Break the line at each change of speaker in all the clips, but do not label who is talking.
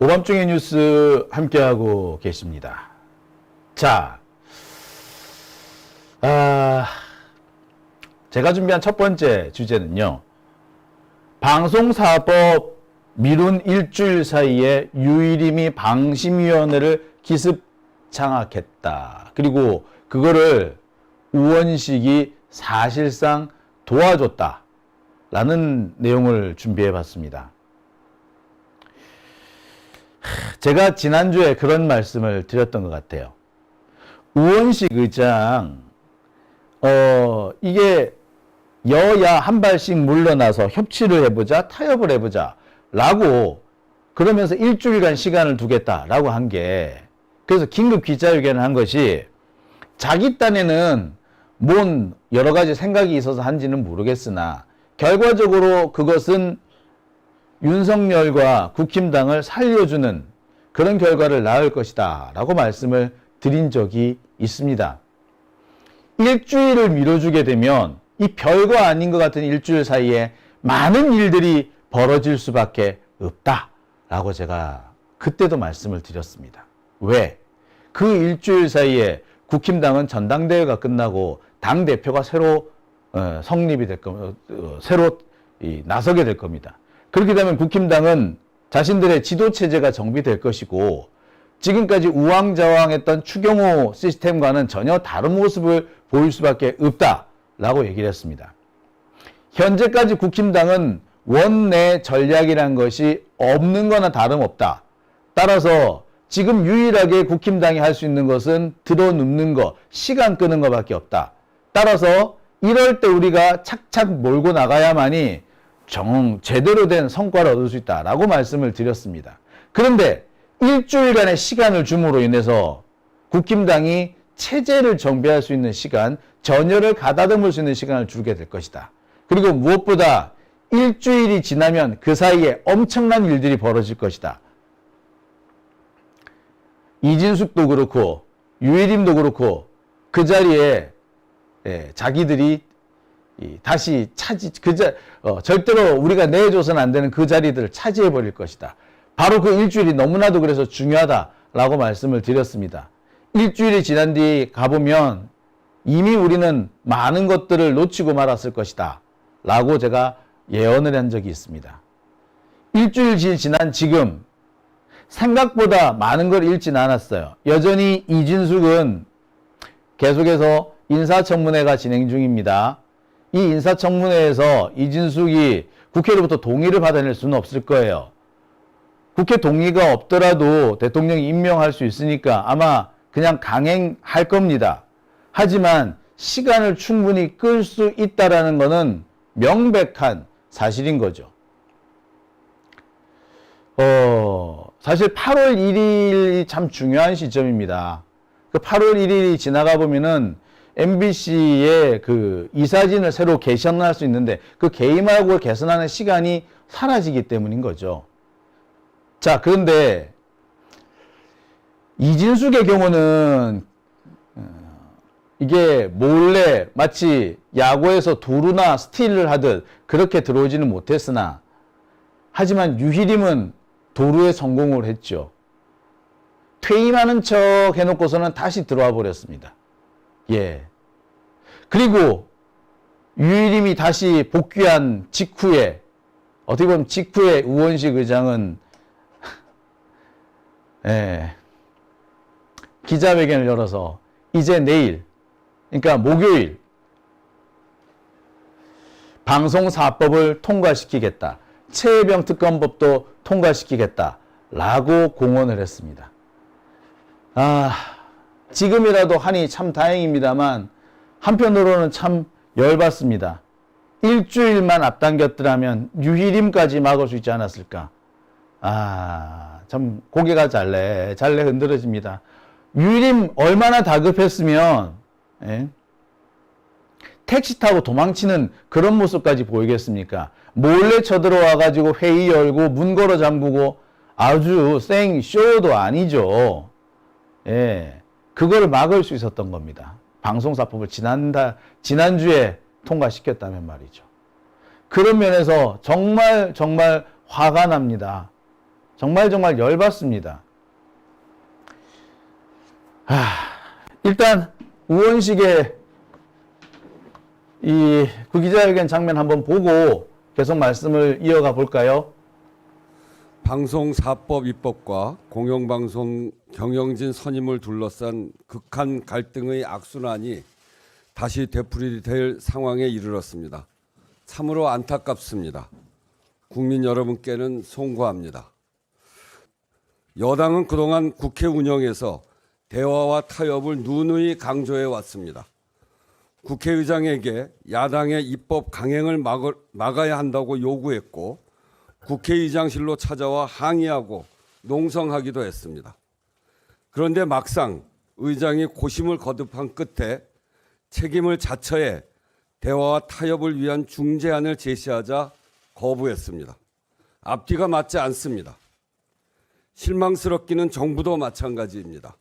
오밤중의 뉴스 함께하고 계십니다. 자, 제가 준비한 첫 번째 주제는요. 방송사법 미룬 일주일 사이에 유일임이 방심위원회를 기습 장악했다. 그리고 그거를 우원식이 사실상 도와줬다. 라는 내용을 준비해 봤습니다. 제가 지난주에 그런 말씀을 드렸던 것 같아요. 우원식 의장, 이게 여야 한 발씩 물러나서 협치를 해보자, 타협을 해보자, 라고 그러면서 일주일간 시간을 두겠다라고 한 게, 그래서 긴급 기자회견을 한 것이 자기 딴에는 뭔 여러 가지 생각이 있어서 한지는 모르겠으나 결과적으로 그것은 윤석열과 국힘당을 살려주는 그런 결과를 낳을 것이다 라고 말씀을 드린 적이 있습니다. 일주일을 미뤄주게 되면 이 별거 아닌 것 같은 일주일 사이에 많은 일들이 벌어질 수밖에 없다 라고 제가 그때도 말씀을 드렸습니다. 왜? 그 일주일 사이에 국힘당은 전당대회가 끝나고 당대표가 새로 성립이 될 겁니다. 새로 나서게 될 겁니다. 그렇게 되면 국힘당은 자신들의 지도체제가 정비될 것이고 지금까지 우왕좌왕했던 추경호 시스템과는 전혀 다른 모습을 보일 수밖에 없다라고 얘기를 했습니다. 현재까지 국힘당은 원내 전략이란 것이 없는 거나 다름없다. 따라서 지금 유일하게 국힘당이 할 수 있는 것은 들어눕는 거, 시간 끄는 것밖에 없다. 따라서 이럴 때 우리가 착착 몰고 나가야만이 제대로 된 성과를 얻을 수 있다라고 말씀을 드렸습니다. 그런데 일주일간의 시간을 줌으로 인해서 국힘당이 체제를 정비할 수 있는 시간, 전열을 가다듬을 수 있는 시간을 주게 될 것이다. 그리고 무엇보다 일주일이 지나면 그 사이에 엄청난 일들이 벌어질 것이다. 이진숙도 그렇고 유일임도 그렇고 그 자리에 자기들이 다시 절대로 우리가 내줘서는 안 되는 그 자리들을 차지해 버릴 것이다. 바로 그 일주일이 너무나도 그래서 중요하다라고 말씀을 드렸습니다. 일주일이 지난 뒤 가보면 이미 우리는 많은 것들을 놓치고 말았을 것이다 라고 제가 예언을 한 적이 있습니다. 일주일 지난 지금 생각보다 많은 걸 잃진 않았어요. 여전히 이진숙은 계속해서 인사청문회가 진행 중입니다. 이 인사청문회에서 이진숙이 국회로부터 동의를 받아낼 수는 없을 거예요. 국회 동의가 없더라도 대통령이 임명할 수 있으니까 아마 그냥 강행할 겁니다. 하지만 시간을 충분히 끌 수 있다라는 것은 명백한 사실인 거죠. 사실 8월 1일이 참 중요한 시점입니다. 그 8월 1일이 지나가 보면은 MBC의 그 이사진을 새로 개선할 수 있는데 그 개임하고 개선하는 시간이 사라지기 때문인 거죠. 자, 그런데 이진숙의 경우는 이게 몰래 마치 야구에서 두루나 스틸을 하듯 그렇게 들어오지는 못했으나 하지만 유희림은 도루에 성공을 했죠. 퇴임하는 척 해놓고서는 다시 들어와 버렸습니다. 예. 그리고 유일임이 다시 복귀한 직후에 어떻게 보면 직후에 우원식 의장은 기자회견을 열어서 이제 내일 그러니까 목요일 방송사법을 통과시키겠다. 최혜병 특검법도 통과시키겠다라고 공언을 했습니다. 지금이라도 하니 참 다행입니다만 한편으로는 참 열받습니다. 일주일만 앞당겼더라면 유희림까지 막을 수 있지 않았을까. 참 고개가 잘래 흔들어집니다. 유희림 얼마나 다급했으면 택시 타고 도망치는 그런 모습까지 보이겠습니까? 몰래 쳐들어와가지고 회의 열고 문 걸어 잠그고 아주 생쇼도 아니죠. 그거를 막을 수 있었던 겁니다. 방송사법을 지난주에 통과시켰다면 말이죠. 그런 면에서 정말 화가 납니다. 정말 열받습니다. 일단 우원식의 그 기자회견 장면 한번 보고 계속 말씀을 이어가 볼까요?
방송사법 입법과 공영방송 경영진 선임을 둘러싼 극한 갈등의 악순환이 다시 되풀이될 상황에 이르렀습니다. 참으로 안타깝습니다. 국민 여러분께는 송구합니다. 여당은 그동안 국회 운영에서 대화와 타협을 누누이 강조해 왔습니다. 국회의장에게 야당의 입법 강행을 막아야 한다고 요구했고 국회의장실로 찾아와 항의하고 농성하기도 했습니다. 그런데 막상 의장이 고심을 거듭한 끝에 책임을 자처해 대화와 타협을 위한 중재안을 제시하자 거부했습니다. 앞뒤가 맞지 않습니다. 실망스럽기는 정부도 마찬가지입니다.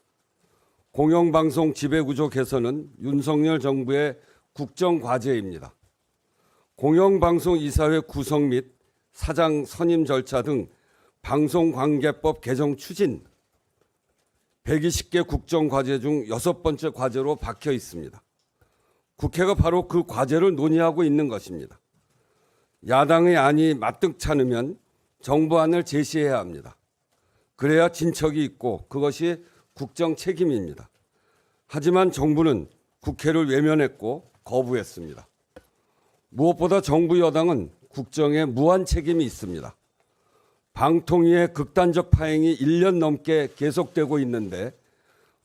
공영방송 지배구조 개선은 윤석열 정부의 국정과제입니다. 공영방송이사회 구성 및 사장 선임 절차 등 방송관계법 개정 추진 120개 국정과제 중 6번째 과제로 박혀 있습니다. 국회가 바로 그 과제를 논의하고 있는 것입니다. 야당의 안이 마뜩찮으면 정부안을 제시해야 합니다. 그래야 진척이 있고 그것이 국정 책임입니다. 하지만 정부는 국회를 외면했고 거부했습니다. 무엇보다 정부 여당은 국정에 무한 책임이 있습니다. 방통위의 극단적 파행이 1년 넘게 계속되고 있는데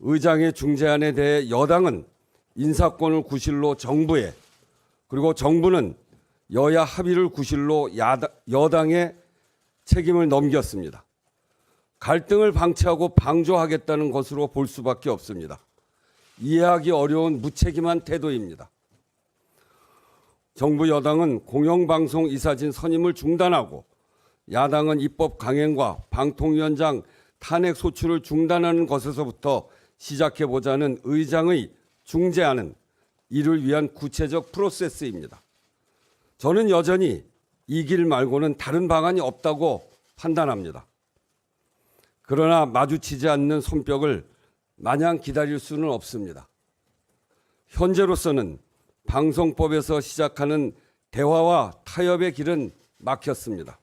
의장의 중재안에 대해 여당은 인사권을 구실로 정부에, 그리고 정부는 여야 합의를 구실로 여당의 책임을 넘겼습니다. 갈등을 방치하고 방조하겠다는 것으로 볼 수밖에 없습니다. 이해하기 어려운 무책임한 태도입니다. 정부 여당은 공영방송 이사진 선임을 중단하고 야당은 입법 강행과 방통위원장 탄핵 소추를 중단하는 것에서부터 시작해보자는 의장의 중재안은 이를 위한 구체적 프로세스입니다. 저는 여전히 이 길 말고는 다른 방안이 없다고 판단합니다. 그러나 마주치지 않는 손뼉을 마냥 기다릴 수는 없습니다. 현재로서는 방송법에서 시작하는 대화와 타협의 길은 막혔습니다.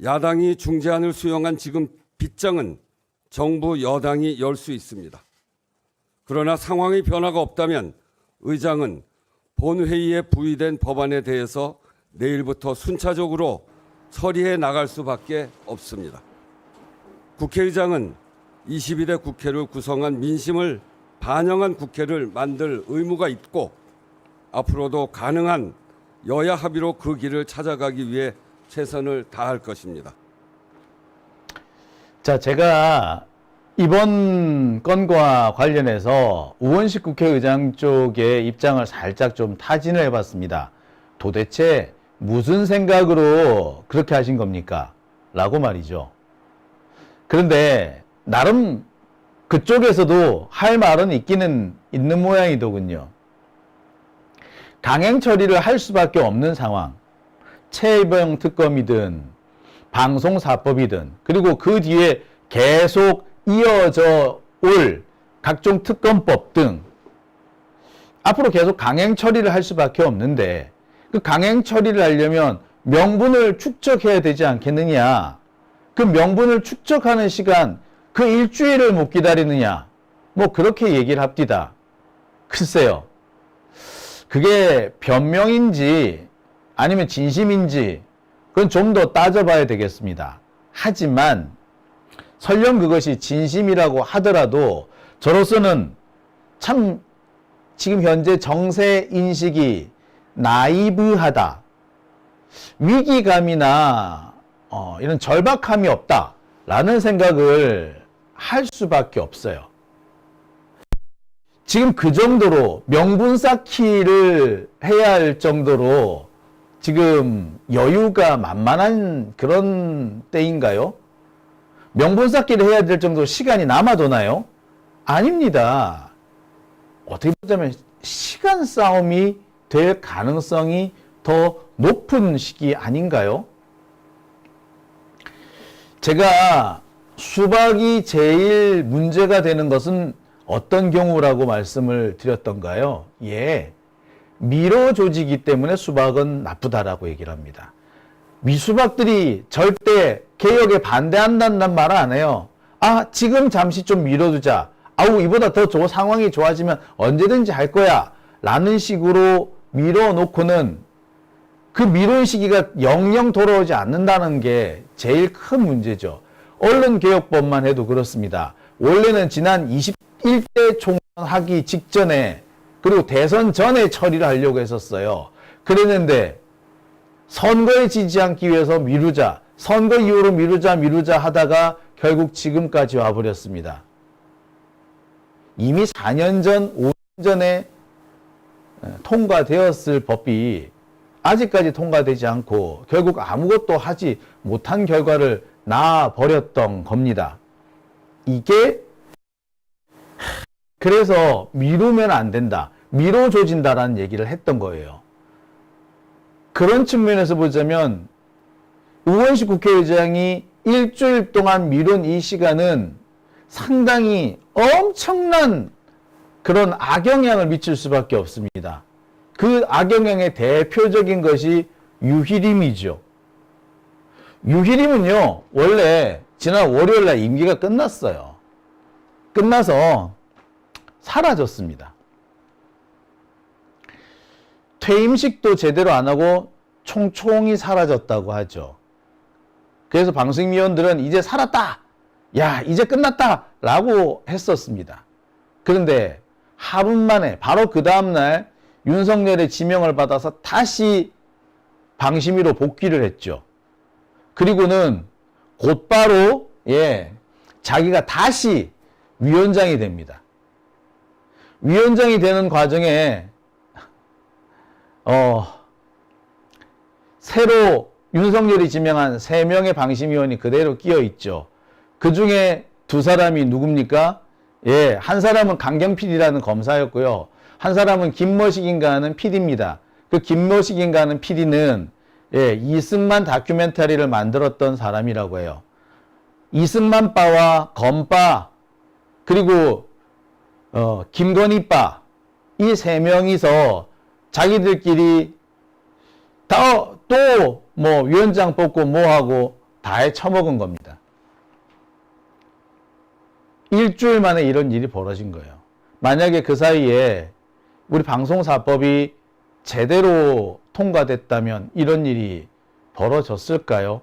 야당이 중재안을 수용한 지금 빗장은 정부 여당이 열 수 있습니다. 그러나 상황의 변화가 없다면 의장은 본회의에 부의된 법안에 대해서 내일부터 순차적으로 처리해 나갈 수밖에 없습니다. 국회의장은 22대 국회를 구성한 민심을 반영한 국회를 만들 의무가 있고 앞으로도 가능한 여야 합의로 그 길을 찾아가기 위해 최선을 다할 것입니다.
자, 제가 이번 건과 관련해서 우원식 국회의장 쪽의 입장을 살짝 좀 타진을 해봤습니다. 도대체 무슨 생각으로 그렇게 하신 겁니까? 라고 말이죠. 그런데 나름 그쪽에서도 할 말은 있기는 있는 모양이더군요. 강행 처리를 할 수밖에 없는 상황. 최혜병 특검이든 방송사법이든 그리고 그 뒤에 계속 이어져 올 각종 특검법 등 앞으로 계속 강행 처리를 할 수밖에 없는데 그 강행 처리를 하려면 명분을 축적해야 되지 않겠느냐. 그 명분을 축적하는 시간 그 일주일을 못 기다리느냐. 뭐 그렇게 얘기를 합디다. 글쎄요. 그게 변명인지 아니면 진심인지 그건 좀 더 따져봐야 되겠습니다. 하지만 설령 그것이 진심이라고 하더라도 저로서는 참 지금 현재 정세 인식이 나이브하다. 위기감이나 이런 절박함이 없다라는 생각을 할 수밖에 없어요. 지금 그 정도로 명분 쌓기를 해야 할 정도로 지금 여유가 만만한 그런 때인가요? 명분 쌓기를 해야 될 정도로 시간이 남아도나요? 아닙니다. 어떻게 보자면 시간 싸움이 될 가능성이 더 높은 시기 아닌가요? 제가 수박이 제일 문제가 되는 것은 어떤 경우라고 말씀을 드렸던가요? 예. 미로 조지기 때문에 수박은 나쁘다라고 얘기를 합니다. 미수박들이 절대 개혁에 반대한다는 말 안 해요. 아, 지금 잠시 좀 미뤄두자. 아우, 이보다 더 상황이 좋아지면 언제든지 할 거야. 라는 식으로 미뤄놓고는 그 미룬 시기가 영영 돌아오지 않는다는 게 제일 큰 문제죠. 언론개혁법만 해도 그렇습니다. 원래는 지난 21대 총선 하기 직전에 그리고 대선 전에 처리를 하려고 했었어요. 그랬는데 선거에 지지 않기 위해서 미루자, 선거 이후로 미루자 하다가 결국 지금까지 와버렸습니다. 이미 4년 전, 5년 전에 통과되었을 법이 아직까지 통과되지 않고 결국 아무것도 하지 못한 결과를 낳아버렸던 겁니다. 이게 그래서 미루면 안 된다. 미뤄줘진다라는 얘기를 했던 거예요. 그런 측면에서 보자면 우원식 국회의장이 일주일 동안 미룬 이 시간은 상당히 엄청난 그런 악영향을 미칠 수밖에 없습니다. 그 악영향의 대표적인 것이 유희림이죠. 유희림은요, 원래 지난 월요일 날 임기가 끝났어요. 끝나서 사라졌습니다. 퇴임식도 제대로 안 하고 총총히 사라졌다고 하죠. 그래서 방송위원들은 이제 살았다! 야, 이제 끝났다! 라고 했었습니다. 그런데 하루 만에 바로 그 다음날 윤석열의 지명을 받아서 다시 방심위로 복귀를 했죠. 그리고는 곧바로 자기가 다시 위원장이 됩니다. 위원장이 되는 과정에 새로 윤석열이 지명한 3명의 방심위원이 그대로 끼어 있죠. 그 중에 2사람이 누굽니까? 한 사람은 강경 PD라는 검사였고요. 한 사람은 김머식인가 하는 PD입니다. 그 김머식인가 하는 PD는 이승만 다큐멘터리를 만들었던 사람이라고 해요. 이승만바와 검바 그리고 김건희바 이 3명이서 자기들끼리 또 뭐 위원장 뽑고 뭐하고 다 해쳐먹은 겁니다. 일주일 만에 이런 일이 벌어진 거예요. 만약에 그 사이에 우리 방송사법이 제대로 통과됐다면 이런 일이 벌어졌을까요?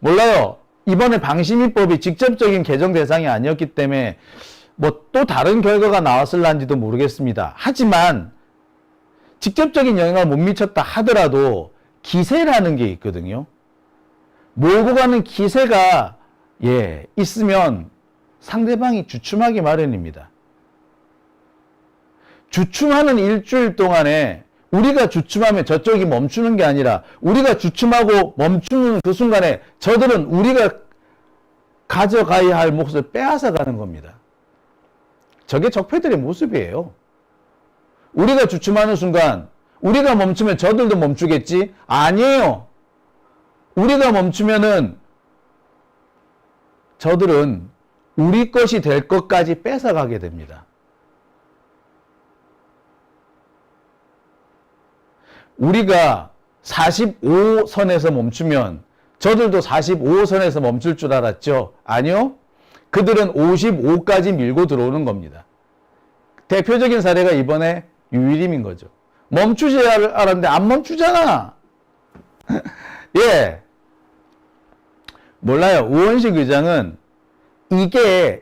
몰라요. 이번에 방심위법이 직접적인 개정 대상이 아니었기 때문에 뭐 또 다른 결과가 나왔을란지도 모르겠습니다. 하지만 직접적인 영향을 못 미쳤다 하더라도 기세라는 게 있거든요. 몰고 가는 기세가 있으면 상대방이 주춤하기 마련입니다. 주춤하는 일주일 동안에 우리가 주춤하면 저쪽이 멈추는 게 아니라 우리가 주춤하고 멈추는 그 순간에 저들은 우리가 가져가야 할 몫을 빼앗아 가는 겁니다. 저게 적폐들의 모습이에요. 우리가 주춤하는 순간 우리가 멈추면 저들도 멈추겠지? 아니에요. 우리가 멈추면은 저들은 우리 것이 될 것까지 뺏어가게 됩니다. 우리가 45선에서 멈추면 저들도 45선에서 멈출 줄 알았죠? 아니요. 그들은 55까지 밀고 들어오는 겁니다. 대표적인 사례가 이번에 유일임인 거죠. 멈추지 알았는데 안 멈추잖아. 몰라요. 우원식 의장은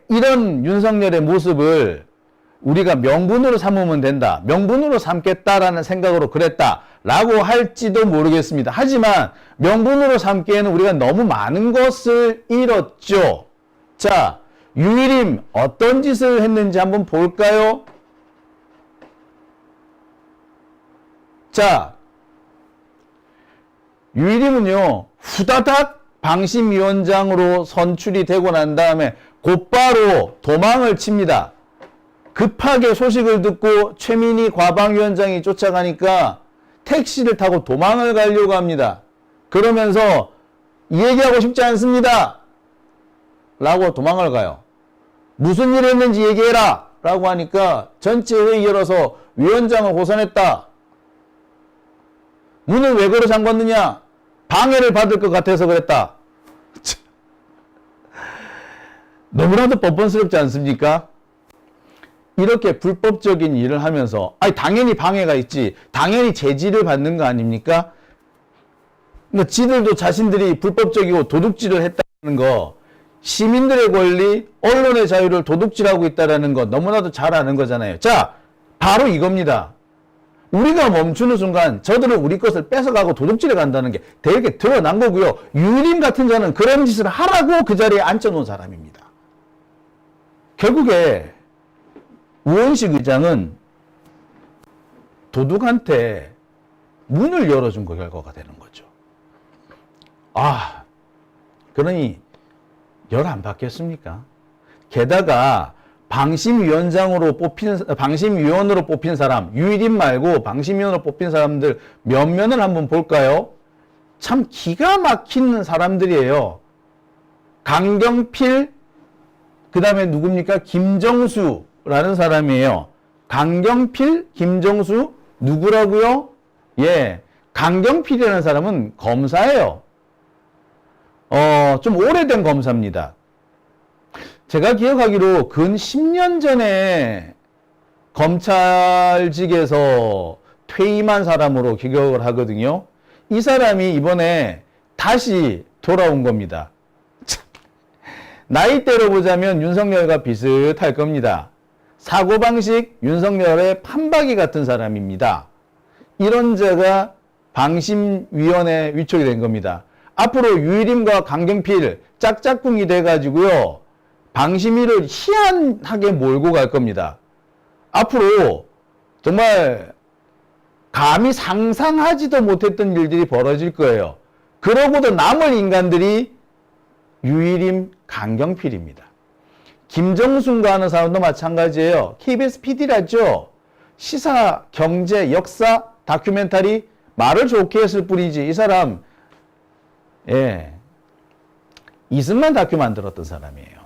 이런 윤석열의 모습을 우리가 명분으로 삼으면 된다. 명분으로 삼겠다라는 생각으로 그랬다라고 할지도 모르겠습니다. 하지만 명분으로 삼기에는 우리가 너무 많은 것을 잃었죠. 자, 유일임 어떤 짓을 했는지 한번 볼까요? 자, 유일임은요, 후다닥 방심위원장으로 선출이 되고 난 다음에 곧바로 도망을 칩니다. 급하게 소식을 듣고 최민희 과방위원장이 쫓아가니까 택시를 타고 도망을 가려고 합니다. 그러면서 이 얘기하고 싶지 않습니다. 라고 도망을 가요. 무슨 일 했는지 얘기해라! 라고 하니까 전체 회의 열어서 위원장을 호선했다. 문을 왜 걸어 잠궜느냐? 방해를 받을 것 같아서 그랬다. 너무나도 뻔뻔스럽지 않습니까? 이렇게 불법적인 일을 하면서, 아니, 당연히 방해가 있지. 당연히 제지를 받는 거 아닙니까? 그러니까 지들도 자신들이 불법적이고 도둑질을 했다는 거, 시민들의 권리, 언론의 자유를 도둑질하고 있다는 거 너무나도 잘 아는 거잖아요. 자, 바로 이겁니다. 우리가 멈추는 순간 저들은 우리 것을 뺏어가고 도둑질해 간다는 게 되게 드러난 거고요. 유림 같은 자는 그런 짓을 하라고 그 자리에 앉혀놓은 사람입니다. 결국에 우원식 의장은 도둑한테 문을 열어준 거 결과가 되는 거죠. 아, 그러니 열 안 받겠습니까? 게다가 방심위원으로 뽑힌 사람, 유일임 말고 방심위원으로 뽑힌 사람들 몇 면을 한번 볼까요? 참 기가 막히는 사람들이에요. 강경필, 그 다음에 누굽니까? 김정수라는 사람이에요. 강경필, 김정수, 누구라고요? 예, 강경필이라는 사람은 검사예요. 좀 오래된 검사입니다. 제가 기억하기로 근 10년 전에 검찰직에서 퇴임한 사람으로 기억을 하거든요. 이 사람이 이번에 다시 돌아온 겁니다. 나이대로 보자면 윤석열과 비슷할 겁니다. 사고방식 윤석열의 판박이 같은 사람입니다. 이런 자가 방심위원회에 위촉이 된 겁니다. 앞으로 유일임과 강경필 짝짝꿍이 돼가지고요. 방심위를 희한하게 몰고 갈 겁니다. 앞으로 정말 감히 상상하지도 못했던 일들이 벌어질 거예요. 그러고도 남을 인간들이 유일임, 강경필입니다. 김정순과 하는 사람도 마찬가지예요. KBS PD라죠. 시사, 경제, 역사, 다큐멘터리 말을 좋게 했을 뿐이지 이 사람 예, 이승만 다큐 만들었던 사람이에요.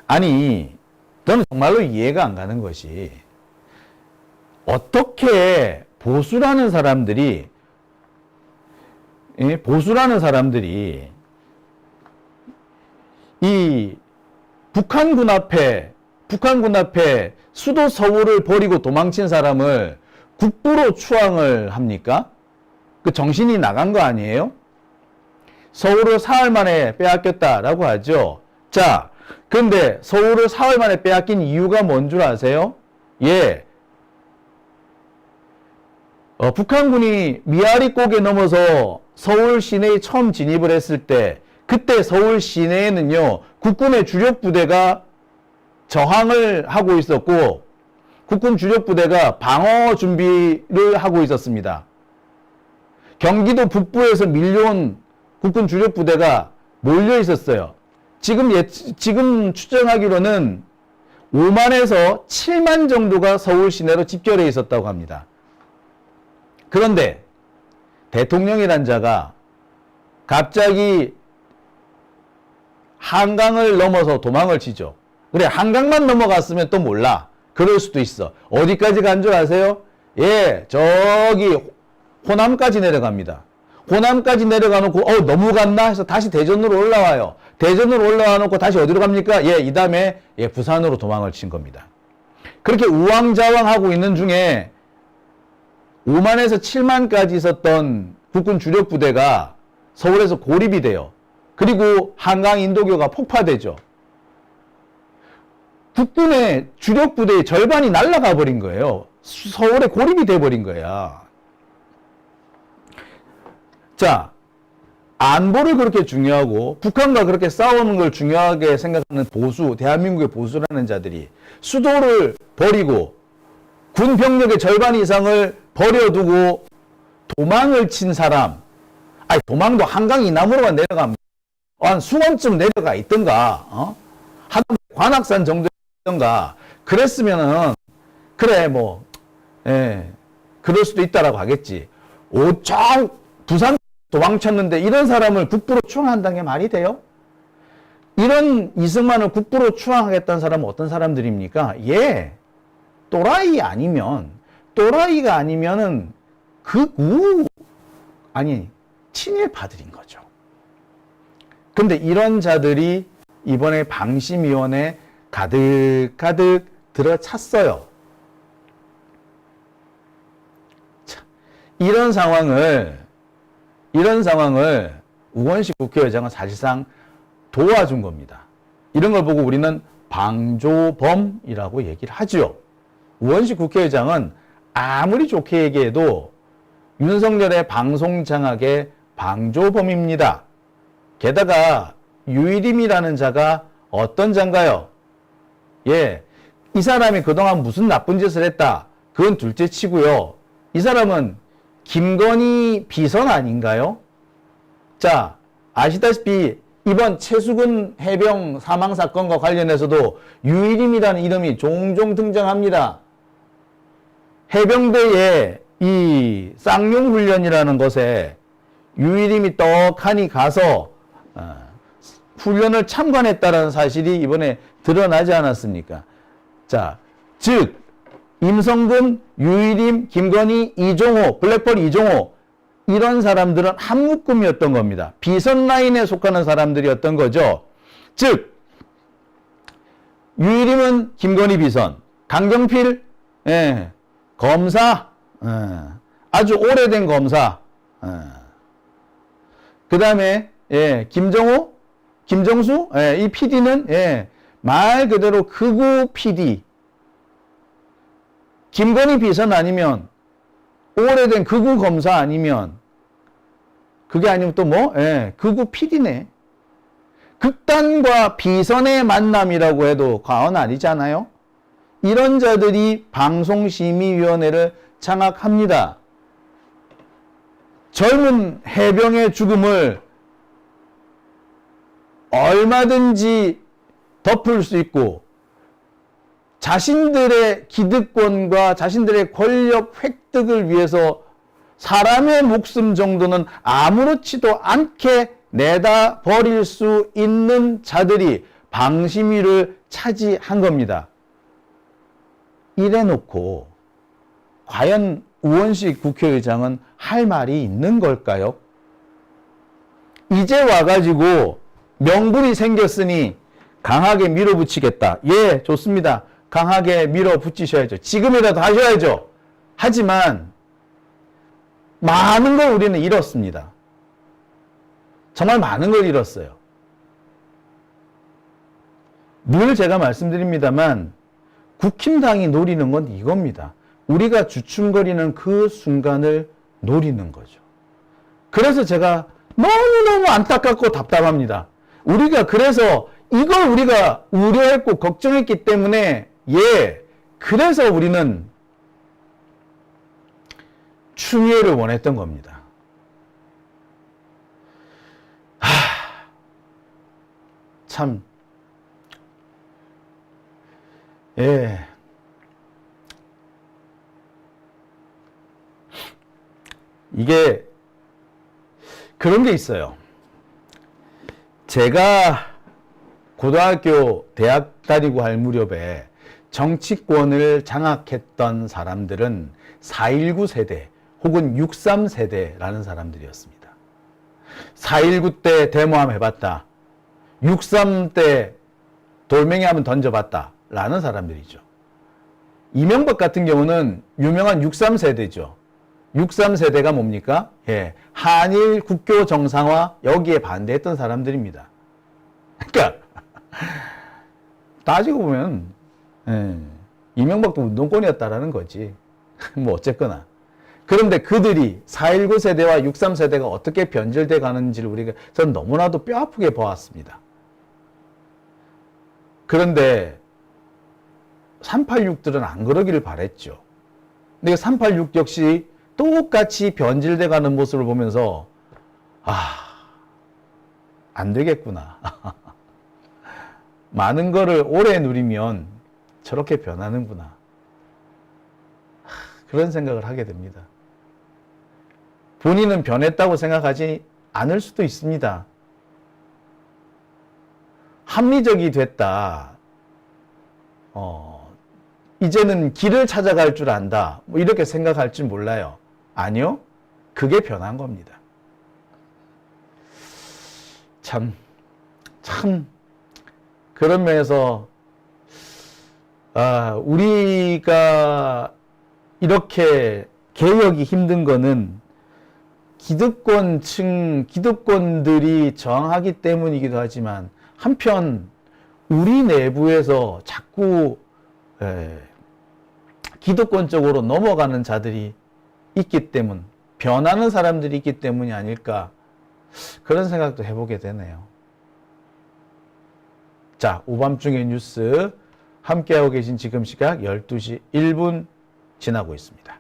아니, 저는 정말로 이해가 안 가는 것이 어떻게 보수라는 사람들이 이 북한군 앞에 수도 서울을 버리고 도망친 사람을 국부로 추앙을 합니까? 그 정신이 나간 거 아니에요? 서울을 사흘 만에 빼앗겼다라고 하죠. 자, 근데 서울을 사흘 만에 빼앗긴 이유가 뭔 줄 아세요? 예. 북한군이 미아리고개 넘어서 서울 시내에 처음 진입을 했을 때, 그때 서울 시내에는요, 국군의 주력 부대가 저항을 하고 있었고, 국군 주력 부대가 방어 준비를 하고 있었습니다. 경기도 북부에서 밀려온 국군 주력 부대가 몰려 있었어요. 지금 추정하기로는 5만에서 7만 정도가 서울 시내로 집결해 있었다고 합니다. 그런데 대통령이란 자가 갑자기 한강을 넘어서 도망을 치죠. 그래, 한강만 넘어갔으면 또 몰라. 그럴 수도 있어. 어디까지 간 줄 아세요? 예, 저기 호남까지 내려갑니다. 호남까지 내려가 놓고 너무 갔나 해서 다시 대전으로 올라와요. 대전으로 올라와 놓고 다시 어디로 갑니까? 예, 이 다음에 부산으로 도망을 친 겁니다. 그렇게 우왕좌왕하고 있는 중에 5만에서 7만까지 있었던 국군 주력 부대가 서울에서 고립이 돼요. 그리고 한강 인도교가 폭파되죠. 국군의 주력 부대의 절반이 날아가 버린 거예요. 서울에 고립이 돼 버린 거야. 자, 안보를 그렇게 중요하고 북한과 그렇게 싸우는 걸 중요하게 생각하는 보수, 대한민국의 보수라는 자들이 수도를 버리고 군 병력의 절반 이상을 버려두고 도망을 친 사람, 아니 도망도 한강 이남으로만 내려갑니다. 한 수원쯤 내려가 있던가, 한 관악산 정도 있던가, 그랬으면은 그래 그럴 수도 있다라고 하겠지. 저 부산 도망쳤는데 이런 사람을 국부로 추앙한다는 게 말이 돼요? 이런 이승만을 국부로 추앙하겠다는 사람은 어떤 사람들입니까? 예, 또라이가 아니면은 친일파들인 거죠. 근데 이런 자들이 이번에 방심위원회 가득가득 들어찼어요. 자, 이런 상황을 우원식 국회의장은 사실상 도와준 겁니다. 이런 걸 보고 우리는 방조범이라고 얘기를 하죠. 우원식 국회의장은 아무리 좋게 얘기해도 윤석열의 방송 장악의 방조범입니다. 게다가 유일임이라는 자가 어떤 자인가요? 예, 이 사람이 그동안 무슨 나쁜 짓을 했다. 그건 둘째 치고요. 이 사람은 김건희 비선 아닌가요? 자, 아시다시피 이번 최수근 해병 사망 사건과 관련해서도 유일임이라는 이름이 종종 등장합니다. 해병대의 이 쌍용 훈련이라는 것에 유일임이 떡하니 가서 훈련을 참관했다는 사실이 이번에 드러나지 않았습니까? 자, 즉 임성근, 유일임, 김건희, 이종호, 블랙펄 이종호 이런 사람들은 한 묶음이었던 겁니다. 비선 라인에 속하는 사람들이었던 거죠. 즉 유일임은 김건희 비선, 강경필 검사, 아주 오래된 검사, 그 다음에 김정수 이 PD는 말 그대로 극우 PD. 김건희 비선 아니면 오래된 극우 검사 아니면 그게 아니면 또 뭐? 극우 PD네. 극단과 비선의 만남이라고 해도 과언 아니잖아요. 이런 자들이 방송심의위원회를 장악합니다. 젊은 해병의 죽음을 얼마든지 덮을 수 있고 자신들의 기득권과 자신들의 권력 획득을 위해서 사람의 목숨 정도는 아무렇지도 않게 내다 버릴 수 있는 자들이 방심위를 차지한 겁니다. 이래놓고 과연 우원식 국회의장은 할 말이 있는 걸까요? 이제 와가지고 명분이 생겼으니 강하게 밀어붙이겠다. 예, 좋습니다. 강하게 밀어붙이셔야죠. 지금이라도 하셔야죠. 하지만 많은 걸 우리는 잃었습니다. 정말 많은 걸 잃었어요. 늘 제가 말씀드립니다만 국힘당이 노리는 건 이겁니다. 우리가 주춤거리는 그 순간을 노리는 거죠. 그래서 제가 너무너무 안타깝고 답답합니다. 우리가 그래서 이걸 우리가 우려했고 걱정했기 때문에 그래서 우리는 추미애를 원했던 겁니다. 참 이게 그런 게 있어요. 제가 고등학교, 대학 다니고 할 무렵에 정치권을 장악했던 사람들은 4.19 세대 혹은 63 세대라는 사람들이었습니다. 4.19 때 데모함 해봤다. 63 때 돌멩이 한번 던져봤다. 라는 사람들이죠. 이명박 같은 경우는 유명한 63 세대죠. 63 세대가 뭡니까? 한일 국교 정상화 여기에 반대했던 사람들입니다. 그러니까 따지고 보면 이명박도 운동권이었다라는 거지. 뭐 어쨌거나. 그런데 그들이 4.19 세대와 63 세대가 어떻게 변질돼 가는지를 우리가 전 너무나도 뼈아프게 보았습니다. 그런데 386들은 안 그러기를 바랬죠. 근데 386 역시 똑같이 변질돼 가는 모습을 보면서 안 되겠구나. 많은 거를 오래 누리면 저렇게 변하는구나. 그런 생각을 하게 됩니다. 본인은 변했다고 생각하지 않을 수도 있습니다. 합리적이 됐다. 이제는 길을 찾아갈 줄 안다. 뭐 이렇게 생각할지 몰라요. 아니요. 그게 변한 겁니다. 참 그런 면에서 우리가 이렇게 개혁이 힘든 거는 기득권들이 저항하기 때문이기도 하지만 한편 우리 내부에서 자꾸 기득권 쪽으로 넘어가는 자들이 있기 때문, 변하는 사람들이 있기 때문이 아닐까 그런 생각도 해보게 되네요. 자, 오밤중의 뉴스 함께하고 계신 지금 시각 12시 1분 지나고 있습니다.